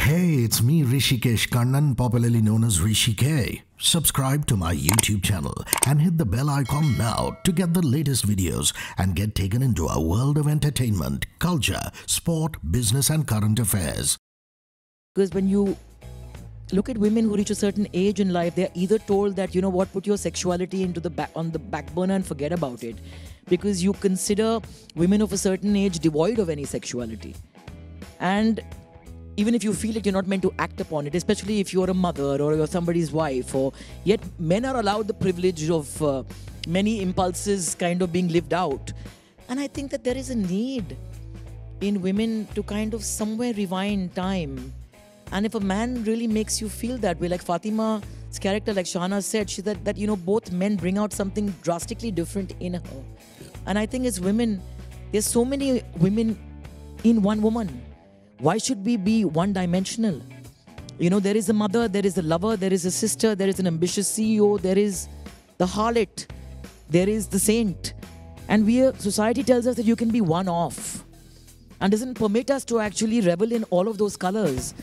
Hey, it's me Hrishikesh Kannan, popularly known as Hrishi K. Subscribe to my YouTube channel and hit the bell icon now to get the latest videos and get taken into a world of entertainment, culture, sport, business and current affairs. Because when you look at women who reach a certain age in life, they're either told that, you know what, put your sexuality into on the back burner and forget about it. Because you consider women of a certain age devoid of any sexuality. And even if you feel it, you're not meant to act upon it, especially if you're a mother or you're somebody's wife. Or yet men are allowed the privilege of many impulses kind of being lived out. And I think that there is a need in women to kind of somewhere rewind time. And if a man really makes you feel that way, like Fatima's character, like Shahana said, she said that, you know, both men bring out something drastically different in her. And I think as women, there's so many women in one woman. Why should we be one-dimensional? You know, there is a mother, there is a lover, there is a sister, there is an ambitious CEO, there is the harlot, there is the saint. And society tells us that you can be one off and doesn't permit us to actually revel in all of those colors.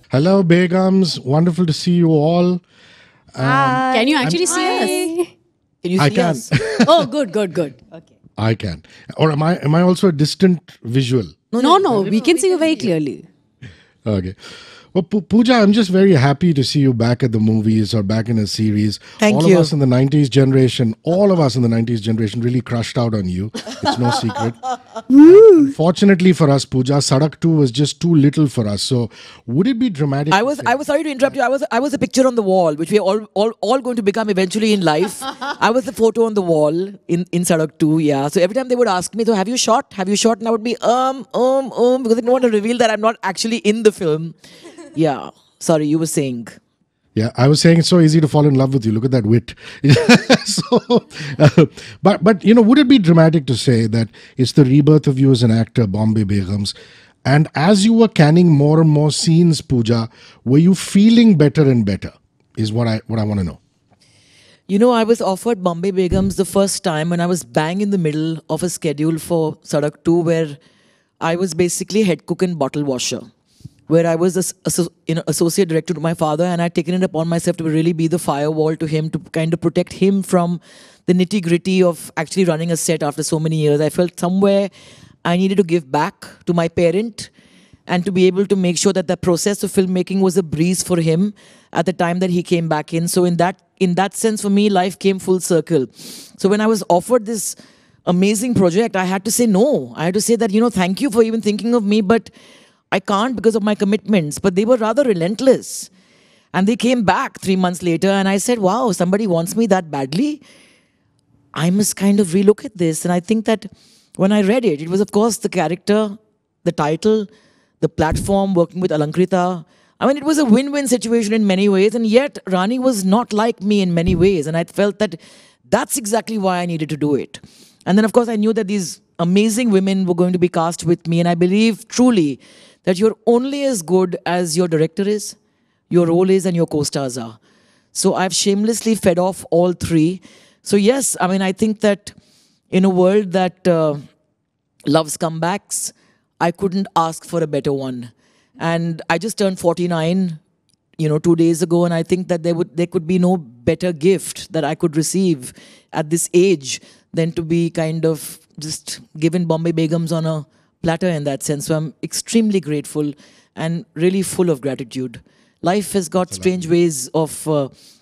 Hello, Begums. Wonderful to see you all. Hi. Can you actually see us? Can you see us? Oh, good. Okay. I can. Or am I also a distant visual? No. We can see you very clearly. Okay. Well, Pooja, I'm just very happy to see you back at the movies or back in a series. Thank you. All of us in the 90s generation, really crushed out on you. It's no secret. Fortunately for us, Pooja, Sadak 2 was just too little for us. So would it be dramatic? I was sorry to interrupt you. I was a picture on the wall, which we are all going to become eventually in life. I was the photo on the wall in Sadak 2, yeah. So every time they would ask me, so have you shot? And I would be, because I don't want to reveal that I'm not actually in the film. Yeah. Sorry, you were saying. Yeah, I was saying it's so easy to fall in love with you. Look at that wit. But you know, would it be dramatic to say that it's the rebirth of you as an actor, Bombay Begums, and as you were canning more and more scenes, Pooja, were you feeling better and better? Is what I want to know. You know, I was offered Bombay Begums the first time when I was bang in the middle of a schedule for Sadak 2, where I was basically head cook and bottle washer, where I was associate director to my father, and I'd taken it upon myself to really be the firewall to him, to kind of protect him from the nitty-gritty of actually running a set after so many years. I felt somewhere I needed to give back to my parent and to be able to make sure that the process of filmmaking was a breeze for him at the time that he came back in. So in that sense, for me, life came full circle. So when I was offered this amazing project, I had to say no. I had to say that, you know, thank you for even thinking of me, but I can't because of my commitments. But they were rather relentless. And they came back 3 months later and I said, wow, somebody wants me that badly. I must kind of relook at this. And I think that when I read it, it was of course the character, the title, the platform, working with Alankrita. I mean, it was a win-win situation in many ways. And yet Rani was not like me in many ways. And I felt that that's exactly why I needed to do it. And then of course I knew that these amazing women were going to be cast with me. And I believe truly that you're only as good as your director is, your role is, and your co-stars are. So I've shamelessly fed off all three. So yes, I mean, I think that in a world that loves comebacks, I couldn't ask for a better one. And I just turned 49, 2 days ago, and I think that there could be no better gift that I could receive at this age than to be kind of just given Bombay Begums on a platter in that sense. So I'm extremely grateful and really full of gratitude. Life has got strange ways of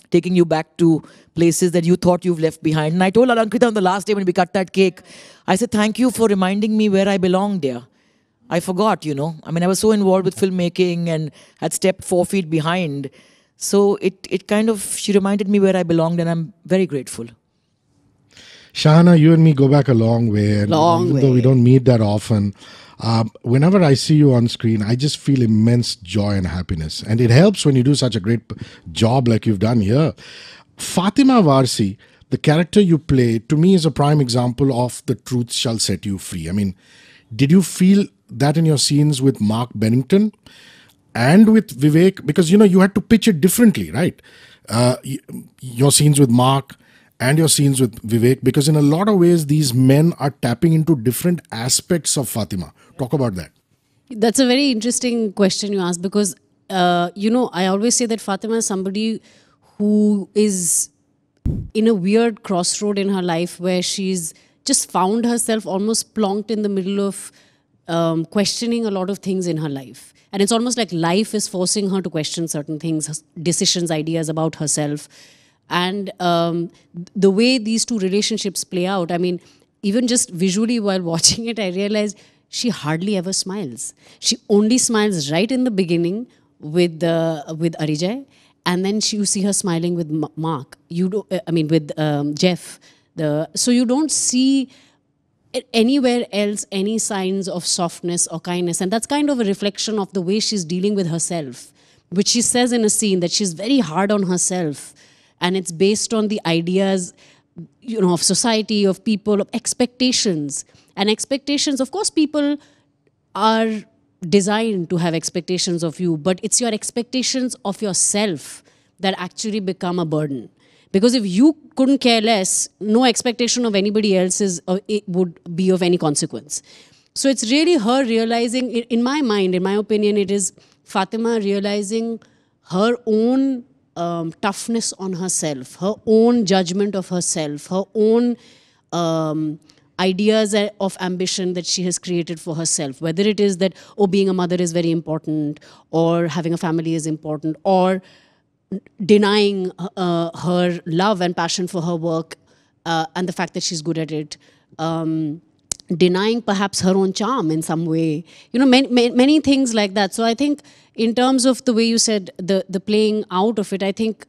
taking you back to places that you thought you've left behind. And I told Alankrita on the last day when we cut that cake, I said, thank you for reminding me where I belong, dear. I forgot, I mean, I was so involved with filmmaking and had stepped 4 feet behind. So she reminded me where I belonged, and I'm very grateful. Shahana, you and me go back a long way. And even though we don't meet that often, whenever I see you on screen, I just feel immense joy and happiness. And it helps when you do such a great job like you've done here. Fatima Varsi, the character you play, to me is a prime example of the truth shall set you free. I mean, did you feel that in your scenes with Mark Bennington and with Vivek? Because, you had to pitch it differently, right? Your scenes with Mark and your scenes with Vivek, because in a lot of ways, these men are tapping into different aspects of Fatima. Talk about that. That's a very interesting question you asked, because, I always say that Fatima is somebody who is in a weird crossroad in her life where she's just found herself almost plonked in the middle of questioning a lot of things in her life. And it's almost like life is forcing her to question certain things, decisions, ideas about herself. And the way these two relationships play out, I mean, even just visually while watching it, I realized she hardly ever smiles. She only smiles right in the beginning with Arijay, and then you see her smiling with Mark. With Jeff. So you don't see anywhere else any signs of softness or kindness, and that's kind of a reflection of the way she's dealing with herself, which she says in a scene that she's very hard on herself, and it's based on the ideas, of society, of people, of expectations. And expectations, of course, people are designed to have expectations of you, but it's your expectations of yourself that actually become a burden. Because if you couldn't care less, no expectation of anybody else it would be of any consequence. So it's really her realizing, in my mind, in my opinion, it is Fatima realizing her own toughness on herself, her own judgment of herself, her own ideas of ambition that she has created for herself. Whether it is that, being a mother is very important, or having a family is important, or denying her love and passion for her work and the fact that she's good at it, denying perhaps her own charm in some way, many things like that. So I think in terms of the way you said, the playing out of it, I think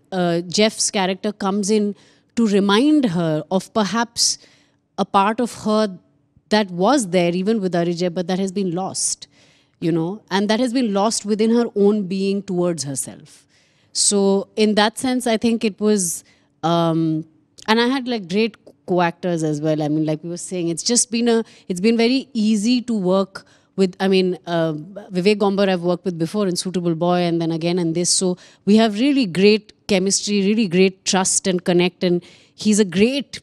Jeff's character comes in to remind her of perhaps a part of her that was there even with Arijay, but that has been lost, and that has been lost within her own being towards herself. So in that sense, I think it was, and I had like great co-actors as well. I mean, like we were saying, it's been very easy to work with. I mean, Vivek Gombar I've worked with before in Suitable Boy, and then again in this. So we have really great chemistry, really great trust and connect, and he's a great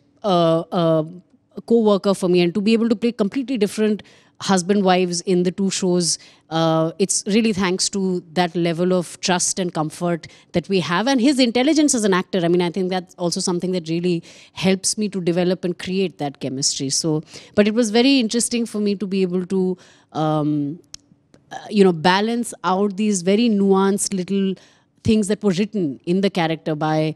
co-worker for me. And to be able to play completely different husband-wives in the two shows, it's really thanks to that level of trust and comfort that we have, and his intelligence as an actor. I mean, I think that's also something that really helps me to develop and create that chemistry. So, but it was very interesting for me to be able to, balance out these very nuanced little things that were written in the character by,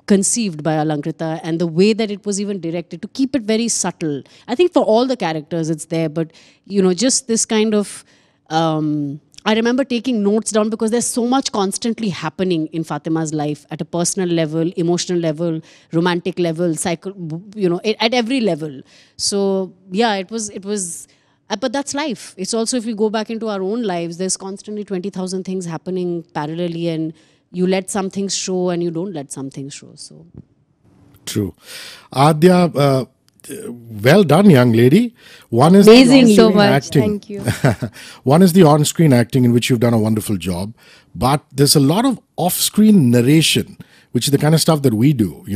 conceived by Alankrita, and the way that it was even directed, to keep it very subtle. I think for all the characters it's there, but just this kind of, I remember taking notes down because there's so much constantly happening in Fatima's life at a personal level, emotional level, romantic level, at every level. So yeah, it was, but that's life. It's also, if we go back into our own lives, there's constantly 20,000 things happening parallelly, and you let some things show and you don't let some things show. So true. Aadhya, well done, young lady. One is amazing, so much. Acting. Thank you. One is the on-screen acting, in which you've done a wonderful job. But there's a lot of off-screen narration, which is the kind of stuff that we do,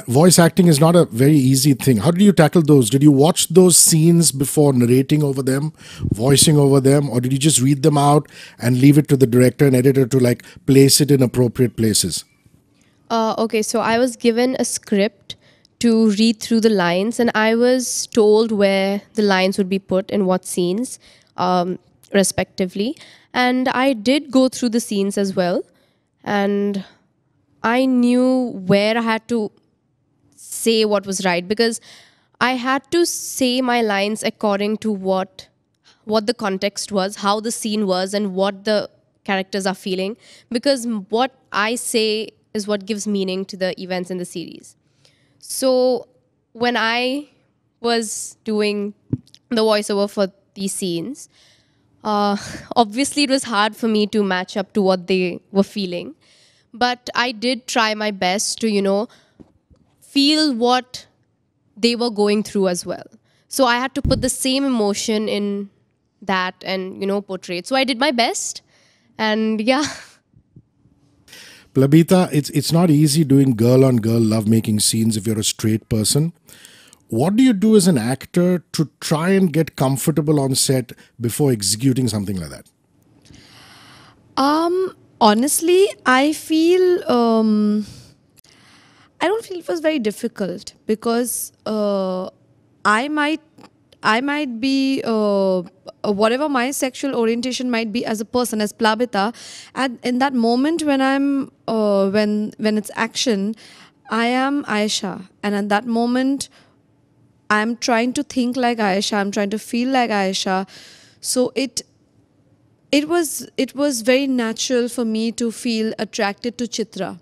voice acting is not a very easy thing. How did you tackle those? Did you watch those scenes before narrating over them, voicing over them, or did you just read them out and leave it to the director and editor to place it in appropriate places? Okay, so I was given a script to read through the lines, and I was told where the lines would be put in what scenes, respectively. And I did go through the scenes as well, and I knew where I had to say what was right, because I had to say my lines according to what the context was, how the scene was, and what the characters are feeling, because what I say is what gives meaning to the events in the series. So when I was doing the voiceover for these scenes, obviously it was hard for me to match up to what they were feeling, but I did try my best to, feel what they were going through as well. So I had to put the same emotion in that and, portray it. So I did my best, and yeah. Plabita, it's not easy doing girl-on-girl love-making scenes if you're a straight person. What do you do as an actor to try and get comfortable on set before executing something like that? Honestly, I feel I don't feel it was very difficult because I might be whatever my sexual orientation might be as a person, as Plabita, and in that moment when I'm when it's action, I am Aisha, and at that moment I'm trying to think like Aisha, I'm trying to feel like Aisha. So it was very natural for me to feel attracted to Chitra.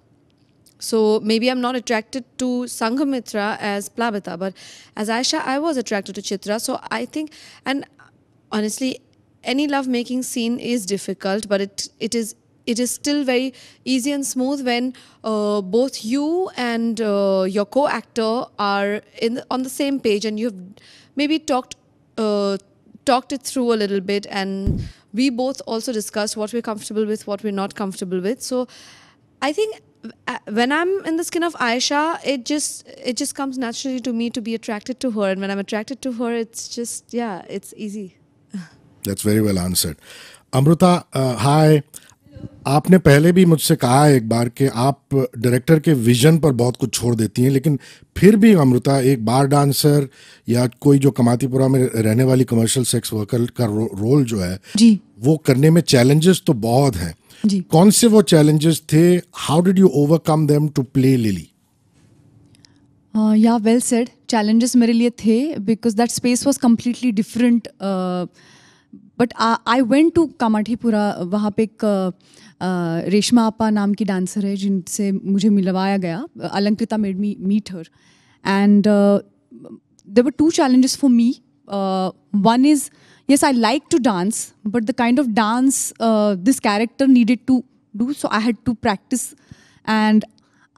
So maybe I'm not attracted to Sanghamitra as Plabita, but as Aisha, I was attracted to Chitra. So I think, and honestly, any love-making scene is difficult, but it is still very easy and smooth when both you and your co-actor are on the same page, and you've maybe talked it through a little bit, and we both also discussed what we're comfortable with, what we're not comfortable with. So I think when I'm in the skin of Aisha, it just comes naturally to me to be attracted to her, and when I'm attracted to her, it's just, yeah, it's easy. That's very well answered. Amruta, hi. आपने पहले भी मुझसे कहा है एक बार कि आप director के विजन पर बहुत कुछ छोड़ देती हैं, लेकिन फिर भी अमृता एक बार डांसर या कोई जो कमातीपुरा में रहने वाली कमर्शियल सेक्स वर्कर का रोल जो है जी, वो करने में चैलेंजेस तो बहुत हैं जी. कौन से वो चैलेंजेस थे? How did you overcome them to play Lily? या वेल सेड, चैलेंजेस मेरे लिए थे because that space was completely different. But I went to Kamathipura. वहाँ पे एक रेशमा आपा नाम की डांसर है जिनसे मुझे मिलवाया गया. Alankrita made me meet her, and there were two challenges for me. One is, yes, I like to dance, but the kind of dance this character needed to do, so I had to practice. And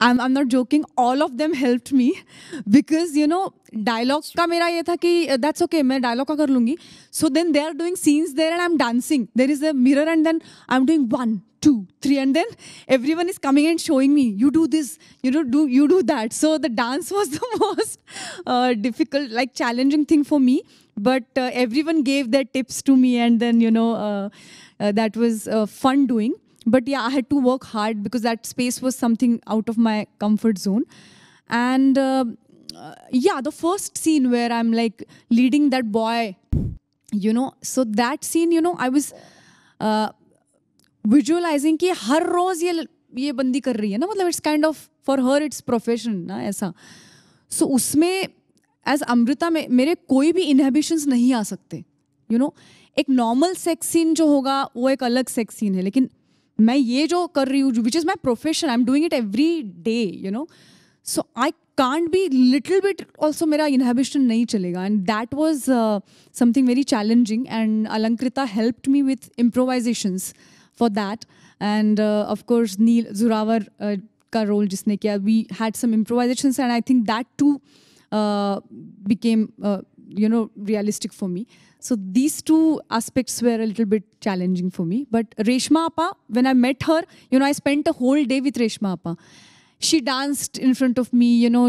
I'm not joking, all of them helped me because, you know, dialogue का मेरा ये था कि that's okay, मैं dialogue का कर लूँगी. So then they are doing scenes there and I'm dancing. There is a mirror and then I'm doing 1, 2, 3, and then everyone is coming and showing me, you do this, you do that. So the dance was the most difficult, like challenging thing for me. But everyone gave their tips to me, and then, you know, that was fun doing. But yeah, I had to work hard because that space was something out of my comfort zone. And yeah, the first scene where I'm like leading that boy, you know, so that scene, you know, I was visualizing कि हर रोज ये बंदी कर रही है ना, मतलब it's kind of for her it's profession ना ऐसा. So उसमें एज अमृता में मेरे कोई भी इनहिबिशंस नहीं आ सकते. यू नो, एक नॉर्मल सेक्स सीन जो होगा वो एक अलग सेक्स सीन है, लेकिन मैं ये जो कर रही हूँ which is my profession, I am doing it every day, you know. So I can't be little bit also, मेरा इनहिबिशन नहीं चलेगा. And that was something very challenging, and Alankrita helped me with improvisations for that. And of course Neel Zorawar का role जिसने किया, we had some improvisations, and I think that too became you know, realistic for me. So these two aspects were a little bit challenging for me. But Reshma Appa, when I met her, you know, I spent a whole day with Reshma Appa. She danced in front of me, you know,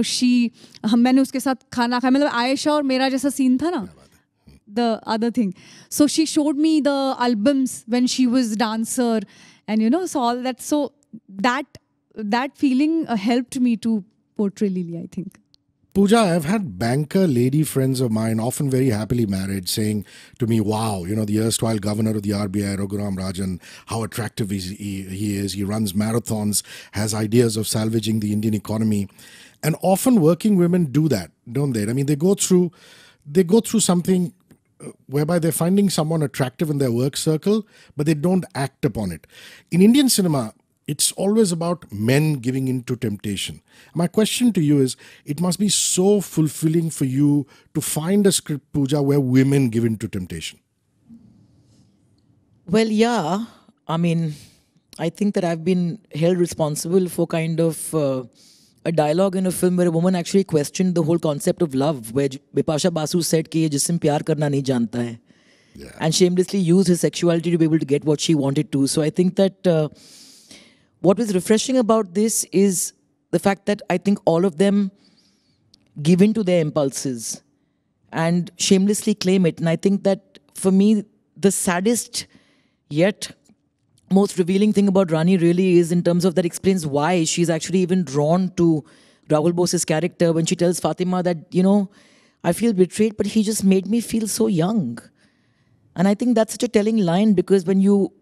मैंने उसके साथ खाना खाया, मतलब आयशा और मेरा जैसा scene था ना, the other thing. So she showed me the albums when she was dancer, and you know, so all that. So that feeling helped me to portray Lily, I think. Pooja, I've had banker lady friends of mine, often very happily married, saying to me, wow, you know, the erstwhile governor of the RBI, Raghuram Rajan, how attractive he is. He runs marathons, has ideas of salvaging the Indian economy. And often working women do that, don't they? I mean, they go through something whereby they're finding someone attractive in their work circle, but they don't act upon it. In Indian cinema, it's always about men giving in to temptation. My question to you is, it must be so fulfilling for you to find a script, Pooja, where women give in to temptation. Well, yeah. I mean, I think that I've been held responsible for kind of a dialogue in a film where a woman actually questioned the whole concept of love, where Bipasha Basu said कि ये जिस्म प्यार करना नहीं जानता है. And shamelessly used his sexuality to be able to get what she wanted to. So I think that what was refreshing about this is the fact that I think all of them give in to their impulses and shamelessly claim it. And I think that for me, the saddest yet most revealing thing about Rani really is in terms of that explains why she's actually even drawn to Rahul Bose's character when she tells Fatima that, you know, I feel betrayed, but he just made me feel so young. And I think that's such a telling line, because when you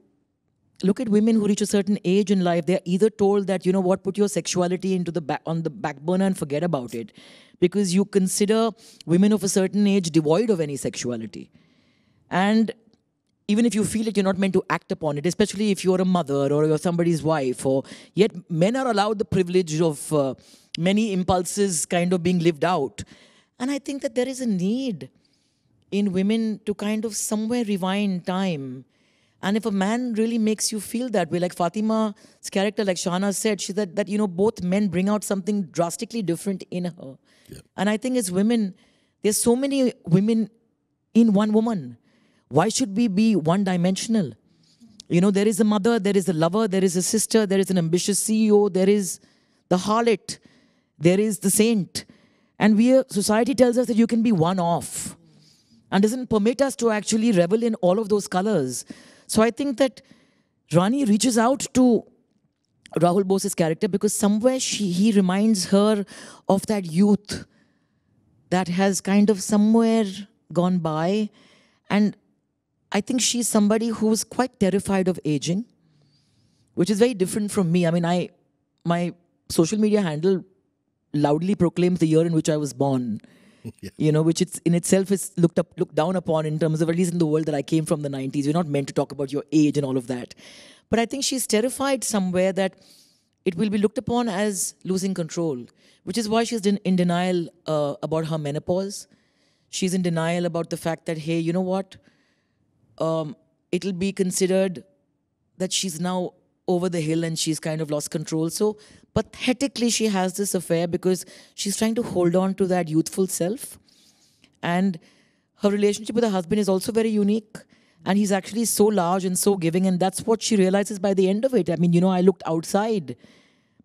look at women who reach a certain age in life, they're either told that, you know what, put your sexuality into the on the back burner and forget about it, because you consider women of a certain age devoid of any sexuality. And even if you feel it, you're not meant to act upon it, especially if you're a mother or you're somebody's wife. Or yet men are allowed the privilege of many impulses kind of being lived out. And I think that there is a need in women to kind of somewhere rewind time. And if a man really makes you feel that way, like Fatima's character, like Shahana said, she said that, you know, both men bring out something drastically different in her. Yeah. And I think as women, there's so many women in one woman. Why should we be one-dimensional? You know, there is a mother, there is a lover, there is a sister, there is an ambitious CEO, there is the harlot, there is the saint. And society tells us that you can be one-off and doesn't permit us to actually revel in all of those colors. So I think that Rani reaches out to Rahul Bose's character because somewhere he reminds her of that youth that has kind of somewhere gone by. And I think she's somebody who's quite terrified of aging, which is very different from me. I mean, my social media handle loudly proclaims the year in which I was born. Yeah. You know, which in itself is looked down upon in terms of, at least in the world that I came from, the 90s. You're not meant to talk about your age and all of that. But I think she's terrified somewhere that it will be looked upon as losing control, which is why she's in denial about her menopause. She's in denial about the fact that, hey, you know what? It'll be considered that she's now over the hill and she's kind of lost control. So pathetically, she has this affair because she's trying to hold on to that youthful self. And her relationship with her husband is also very unique. And he's actually so large and so giving. And that's what she realizes by the end of it. I mean, you know, I looked outside,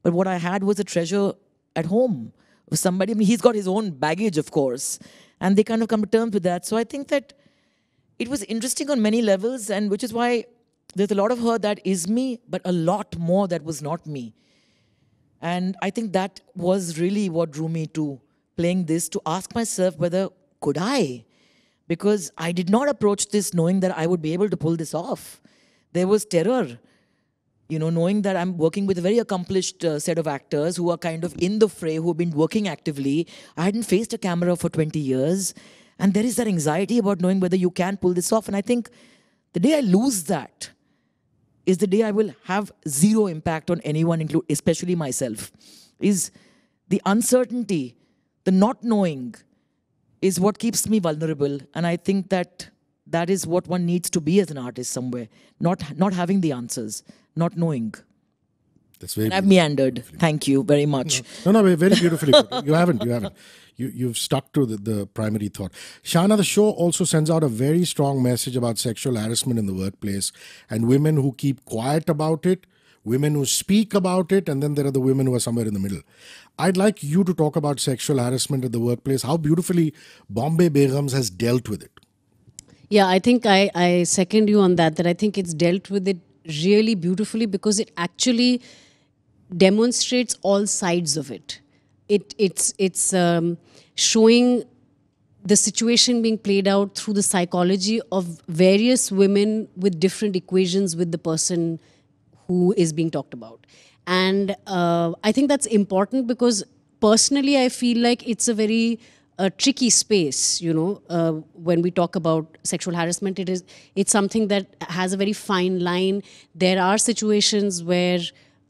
but what I had was a treasure at home. Somebody, I mean, he's got his own baggage, of course. And they kind of come to terms with that. So I think that it was interesting on many levels, and which is why there's a lot of her that is me, but a lot more that was not me. And I think that was really what drew me to playing this, to ask myself whether could I? Because I did not approach this knowing that I would be able to pull this off. There was terror, you know, knowing that I'm working with a very accomplished set of actors who are kind of in the fray, who have been working actively. I hadn't faced a camera for 20 years. And there is that anxiety about knowing whether you can pull this off. And I think the day I lose that is the day I will have zero impact on anyone, especially myself. Is the uncertainty, the not knowing, is what keeps me vulnerable. And I think that that is what one needs to be as an artist somewhere. Not having the answers, not knowing. That's very. I've meandered. Thank you very much. No, very beautifully put. You haven't. You've stuck to the primary thought. Shahana, the show also sends out a very strong message about sexual harassment in the workplace and women who keep quiet about it, women who speak about it, and then there are the women who are somewhere in the middle. I'd like you to talk about sexual harassment at the workplace, how beautifully Bombay Begums has dealt with it. Yeah, I think I second you on that I think it's dealt with it really beautifully because it actually demonstrates all sides of it. It's showing the situation being played out through the psychology of various women with different equations with the person who is being talked about. And I think that's important because personally I feel like it's a very tricky space, you know, when we talk about sexual harassment. It's something that has a very fine line. There are situations where,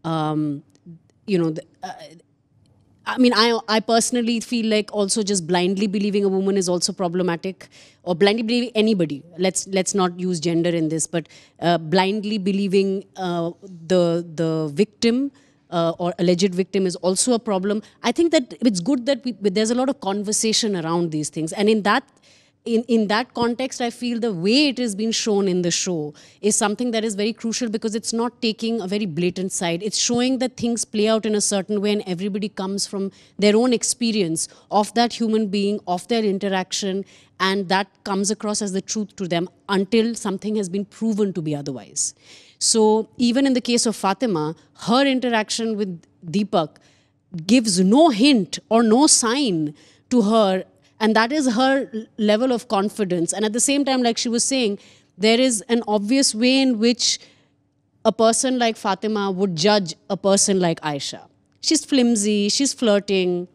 you know, I mean, I personally feel like also just blindly believing a woman is also problematic, or blindly believing anybody. Let's not use gender in this, but blindly believing the victim or alleged victim is also a problem. I think that it's good that there's a lot of conversation around these things, and in that in that context, I feel the way it has been shown in the show is something that is very crucial, because it's not taking a very blatant side. It's showing that things play out in a certain way and everybody comes from their own experience of that human being, of their interaction, and that comes across as the truth to them until something has been proven to be otherwise. So even in the case of Fatima, her interaction with Deepak gives no hint or no sign to her. And that is her level of confidence. And at the same time, like she was saying, there is an obvious way in which a person like Fatima would judge a person like Aisha. She's flimsy, she's flirting.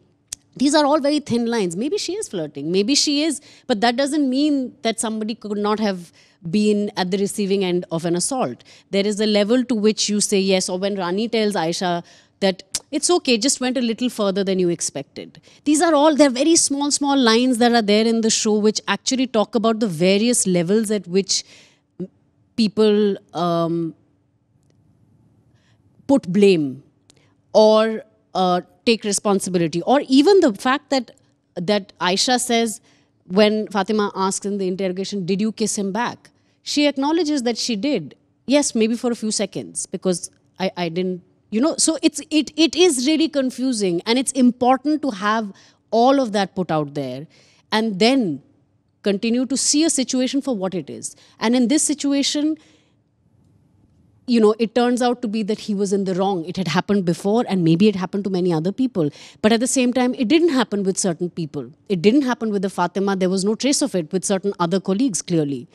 These are all very thin lines. Maybe she is flirting, maybe she is, but that doesn't mean that somebody could not have been at the receiving end of an assault. There is a level to which you say yes, or when Rani tells Aisha that it's okay, just went a little further than you expected. These are all, they're very small, small lines that are there in the show which actually talk about the various levels at which people put blame or take responsibility. Or even the fact that Aisha says, when Fatima asks in the interrogation, did you kiss him back? She acknowledges that she did. Yes, maybe for a few seconds, because I didn't, you know, so it is really confusing, and it's important to have all of that put out there and then continue to see a situation for what it is. And in this situation, you know, it turns out to be that he was in the wrong. It had happened before, and maybe it happened to many other people. But at the same time, it didn't happen with certain people. It didn't happen with the Fatima. There was no trace of it with certain other colleagues, clearly.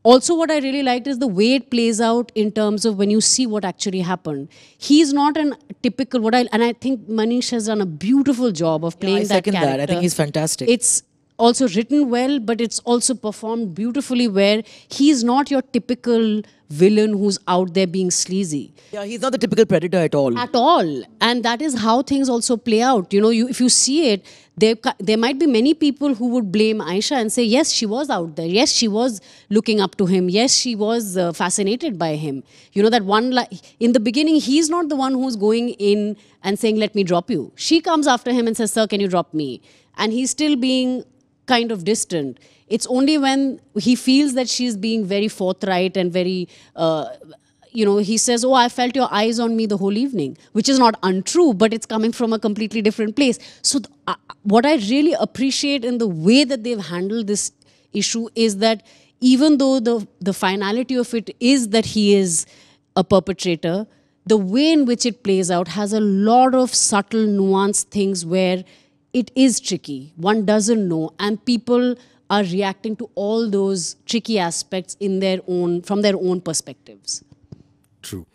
Also, what I really liked is the way it plays out in terms of when you see what actually happened. He's not a typical, and I think Manish has done a beautiful job of playing that character. I second that. I think he's fantastic. It's also written well, but it's also performed beautifully, where he's not your typical villain who's out there being sleazy. Yeah, he's not the typical predator at all. At all. And that is how things also play out. You know, if you see it, there might be many people who would blame Aisha and say, yes, she was out there. Yes, she was looking up to him. Yes, she was fascinated by him. You know, that one, in the beginning, he's not the one who's going in and saying, let me drop you. She comes after him and says, sir, can you drop me? And he's still being kind of distant. It's only when he feels that she's being very forthright and very, you know, he says, oh, I felt your eyes on me the whole evening, which is not untrue, but it's coming from a completely different place. So what I really appreciate in the way that they've handled this issue is that even though the finality of it is that he is a perpetrator, the way in which it plays out has a lot of subtle, nuanced things where it is tricky. One doesn't know, and people are reacting to all those tricky aspects from their own perspectives. True.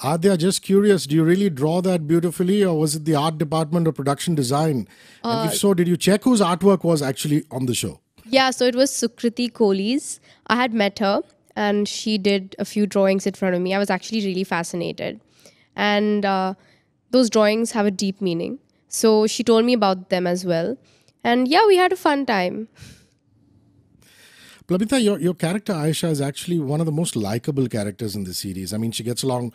Aadhya, just curious, do you really draw that beautifully, or was it the art department or production design? And if so, did you check whose artwork was actually on the show? Yeah, so it was Sukriti Kohli's. I had met her and she did a few drawings in front of me. I was actually really fascinated. And those drawings have a deep meaning. So she told me about them as well. And yeah, we had a fun time. Plabita, your character Aisha is actually one of the most likable characters in the series. I mean, she gets along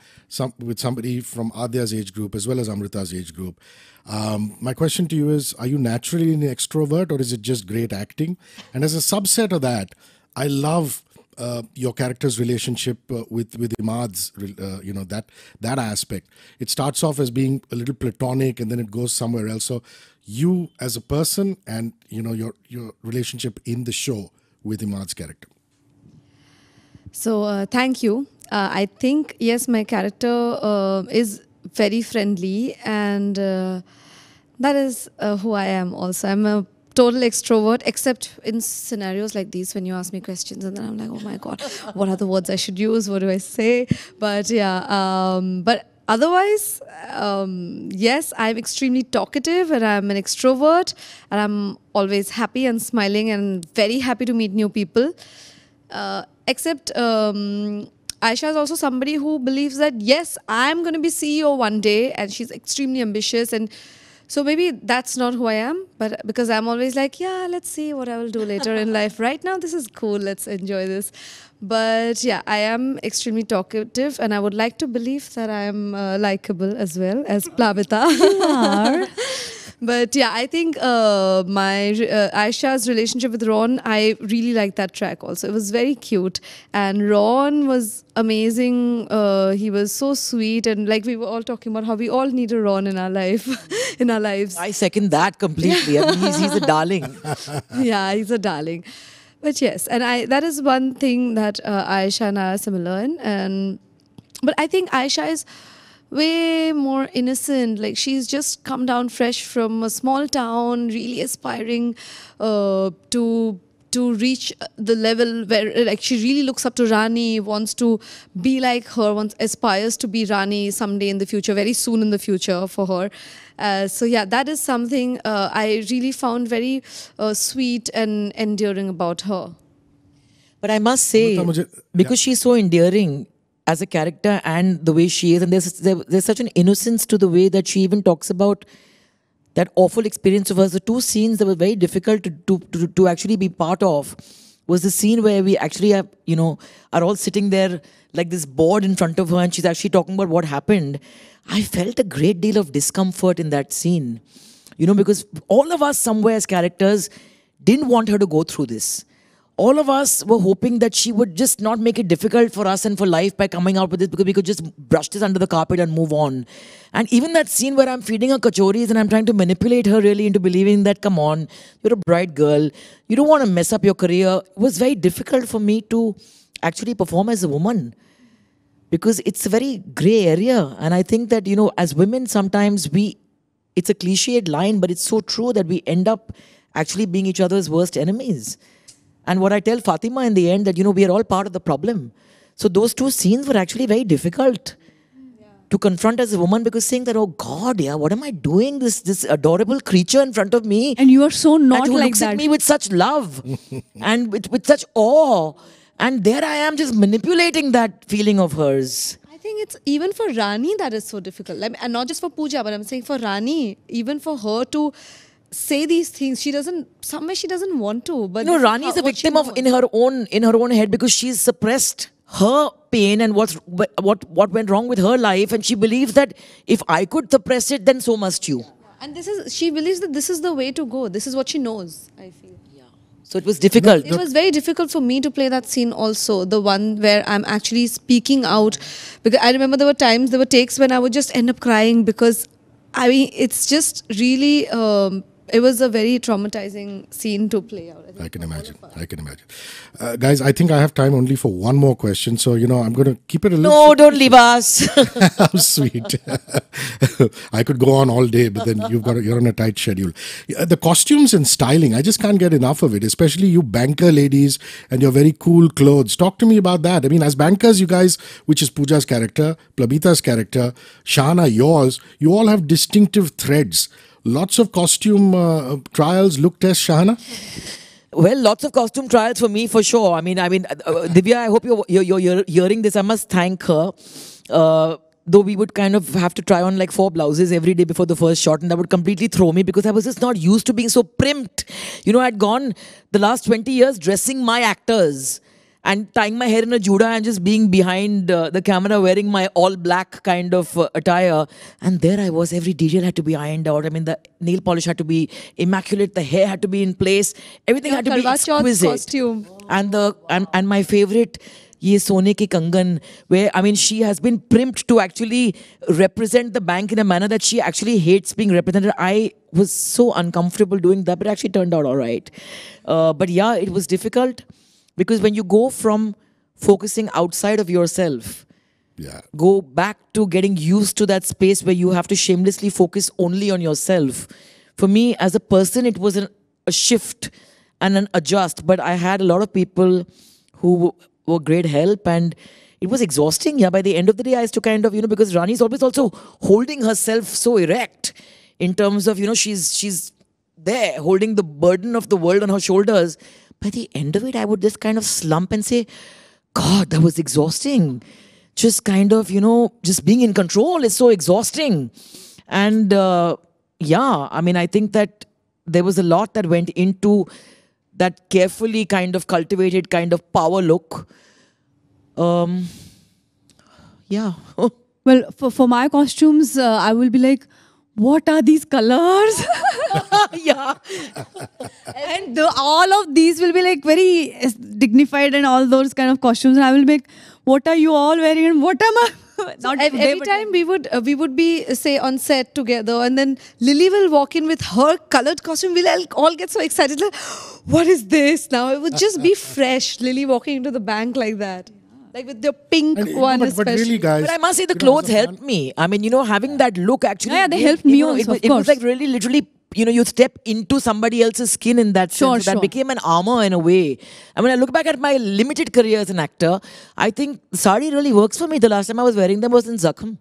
with somebody from Aadhya's age group as well as Amruta's age group. My question to you is, are you naturally an extrovert, or is it just great acting? And as a subset of that, I love your character's relationship with Imad's, you know, that aspect. It starts off as being a little platonic and then it goes somewhere else. So you as a person and, you know, your relationship in the show with Imad's character. So thank you. I think, yes, my character is very friendly, and that is who I am also. I'm a total extrovert, except in scenarios like these when you ask me questions and then I'm like, oh my God, what are the words I should use? What do I say? But yeah, but otherwise, yes, I'm extremely talkative and I'm an extrovert, and I'm always happy and smiling and very happy to meet new people. Except Aisha is also somebody who believes that, yes, I'm going to be CEO one day, and she's extremely ambitious, and so maybe that's not who I am, but because I'm always like, yeah, let's see what I will do later in life. Right now, this is cool. Let's enjoy this. But yeah, I am extremely talkative, and I would like to believe that I am likable as well as Plabita. You are. But yeah, I think Aisha's relationship with Ron, I really liked that track also. It was very cute. And Ron was amazing. He was so sweet. And like we were all talking about how we all need a Ron in our life, in our lives. I second that completely. I mean, he's a darling. Yeah, he's a darling. But yes, and that is one thing that Aisha and I are similar in. But I think Aisha is way more innocent. Like she's just come down fresh from a small town, really aspiring to reach the level where like she really looks up to Rani, wants to be like her, aspires to be Rani someday in the future, very soon in the future for her. So yeah, that is something I really found very sweet and endearing about her. But I must say, because she's so endearing as a character and the way she is, and there's such an innocence to the way that she even talks about that awful experience of hers. The two scenes that were very difficult to actually be part of was the scene where we actually have, are all sitting there like this board in front of her and she's actually talking about what happened. I felt a great deal of discomfort in that scene, because all of us somewhere as characters didn't want her to go through this. All of us were hoping that she would just not make it difficult for us and for life by coming out with this, because we could just brush this under the carpet and move on. And even that scene where I'm feeding her kachoris and I'm trying to manipulate her really into believing that, come on, you're a bright girl, you don't want to mess up your career, was very difficult for me to actually perform as a woman. Because it's a very grey area. And I think that, as women, sometimes it's a cliched line, but it's so true that we end up actually being each other's worst enemies. And what I tell Fatima in the end, that, we are all part of the problem. So those two scenes were actually very difficult to confront as a woman, because saying that, oh God, yeah, what am I doing? This adorable creature in front of me. And you are so not who like looks that. at me with such love and with such awe. And there I am just manipulating that feeling of hers. I think it's even for Rani that is so difficult. And not just for Pooja, but I'm saying for Rani, even for her to say these things, she doesn't want to. But Rani is a victim of in her own head, because she's suppressed her pain and what went wrong with her life, and she believes that if I could suppress it, then so must you. And she believes that this is the way to go. This is what she knows, I feel. Yeah. So it was difficult. It was very difficult for me to play that scene also, the one where I'm actually speaking out, because I remember there were takes when I would just end up crying, because it's just really it was a very traumatizing scene to play out. I can imagine. Guys, I think I have time only for one more question. So, I'm going to keep it a little... No, don't leave us. How sweet. I could go on all day, but then you're on a tight schedule. The costumes and styling, I just can't get enough of it, especially you banker ladies and your very cool clothes. Talk to me about that. I mean, as bankers, you guys, which is Pooja's character, Plabita's character, Shahana, yours, you all have distinctive threads. Lots of costume trials look test, Shahana? Well, lots of costume trials for me, for sure. I mean, Divya, I hope you're hearing this. I must thank her. Though we would kind of have to try on like 4 blouses every day before the first shot, and that would completely throw me, because I was just not used to being so primped. I'd gone the last 20 years dressing my actors and tying my hair in a juda and just being behind the camera wearing my all black kind of attire. And there I was, every detail had to be ironed out. I mean, the nail polish had to be immaculate, the hair had to be in place, everything had to be exquisite. Costume. And my favorite, Ye Sone Ki Kangan, where, I mean, she has been primped to actually represent the bank in a manner that she actually hates being represented. I was so uncomfortable doing that, but it actually turned out all right. But yeah, it was difficult. Because when you go from focusing outside of yourself, go back to getting used to that space where you have to shamelessly focus only on yourself. For me, as a person, it was a shift and an adjust. But I had a lot of people who were great help, and it was exhausting. Yeah, by the end of the day, I used to kind of, because Rani's always also holding herself so erect in terms of, she's there holding the burden of the world on her shoulders. By the end of it, I would just kind of slump and say, God, that was exhausting. Just kind of, just being in control is so exhausting. And yeah, I mean, I think that there was a lot that went into that carefully kind of cultivated kind of power look. Yeah. Well, for my costumes, I will be like, what are these colors? Yeah. And all of these will be like very dignified and all those kind of costumes. And I will be like, what are you all wearing and what am I? Not today, Every but time we would be say on set together, and then Lily will walk in with her colored costume. We'll all get so excited. Like, what is this now? It would just be fresh. Lily walking into the bank like that, like with the pink one, but especially. really, guys. But I must say the you know, clothes helped me. I mean, having that look actually. Yeah, they gave- helped me you know, also, of it was course. like really literally, you step into somebody else's skin in that Sure, sense. So that sure. became an armor in a way. And when I look back at my limited career as an actor, I think sari really works for me. The last time I was wearing them was in Zakham.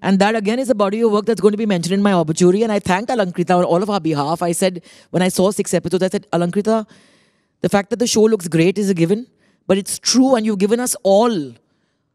And that again is a body of work that's going to be mentioned in my obituary. And I thanked Alankrita on all of our behalf. I said, when I saw 6 episodes, I said, Alankrita, the fact that the show looks great is a given. But it's true, and you've given us all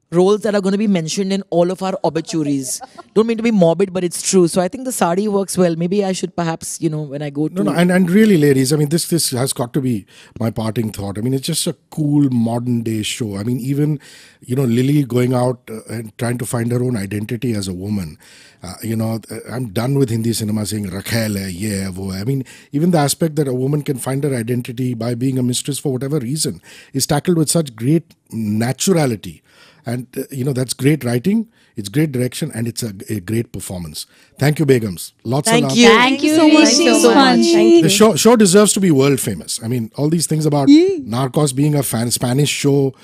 roles that are going to be mentioned in all of our obituaries. Don't mean to be morbid, but it's true. So I think the sari works well. Maybe I should perhaps, when I go to... No, and really, ladies, I mean, this has got to be my parting thought. I mean, it's just a cool modern day show. I mean, even, Lily going out and trying to find her own identity as a woman. I'm done with Hindi cinema saying Rakhel hai, ye hai, wo hai. I mean, even the aspect that a woman can find her identity by being a mistress for whatever reason is tackled with such great naturality. And, that's great writing, it's great direction, and it's a great performance. Thank you, Begums. Lots of Thank love. you. Thank you so much. Hrishi. So much. The show deserves to be world famous. I mean, all these things about Narcos being a Spanish show,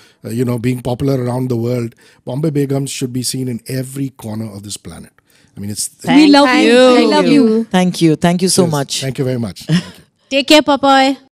being popular around the world. Bombay Begums should be seen in every corner of this planet. I mean, it's... we love you. I love you. Thank you. Thank you so much. Thank you very much. Thank you. Take care, Papai.